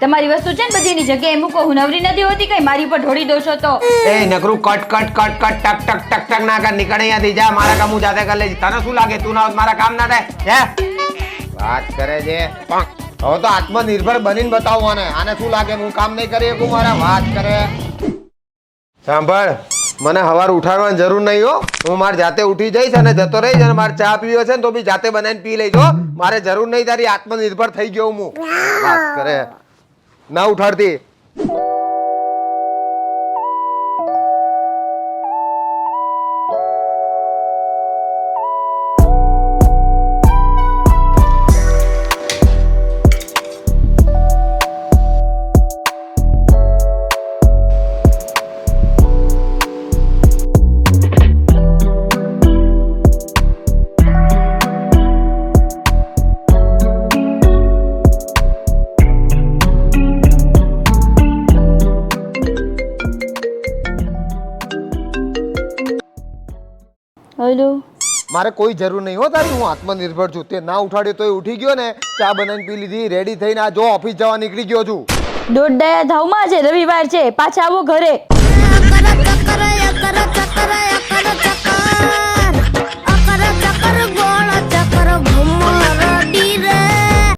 તમારી વસ્તુ છે ને બધીની જગ્યાએ મૂકો. હું નવરી નથી હોતી કઈ મારી પર ઢોળી દો છો તો. એ નકરું કટ કટ કટ કટ ટક ટક ટક ટક ના કર, નીકળ અહીંયાથી જા. મારા કામ હું જાતે કરી લઈશ. તને શું લાગે તું ના હોત મારા કામ ના થાય? હે વાત કરે છે. હવે તો આત્મનિર્ભર બનીને બતાવવાને. આને શું લાગે હું કામ નહીં કરી શકું મારા? વાત કરે. સાંભળ, મને સવાર ઉઠાડવાની જરૂર નહીં હો. હું મારે જાતે ઉઠી જઈશ અને જતો રહીશ. અને મારે ચા પીવો છે ને તો બી જાતે બનાવીને પી લઈશ હો. મારે જરૂર નહીં તારી. આત્મનિર્ભર થઈ ગયો હું. વાત કરે. ના ઉઠાડતી. હેલો. મારે કોઈ જરૂર નહીં હો તારી. હું આત્મનિર્ભર છું. તે ના ઉઠાડ્યો તોય ઉઠી ગયો ને. ચા બનાવીને પી લીધી, રેડી થઈને આ જો ઓફિસ જવા નીકળી ગયો છું. દોઢ ધાવમાં છે, રવિવાર છે, પાછા આવો ઘરે.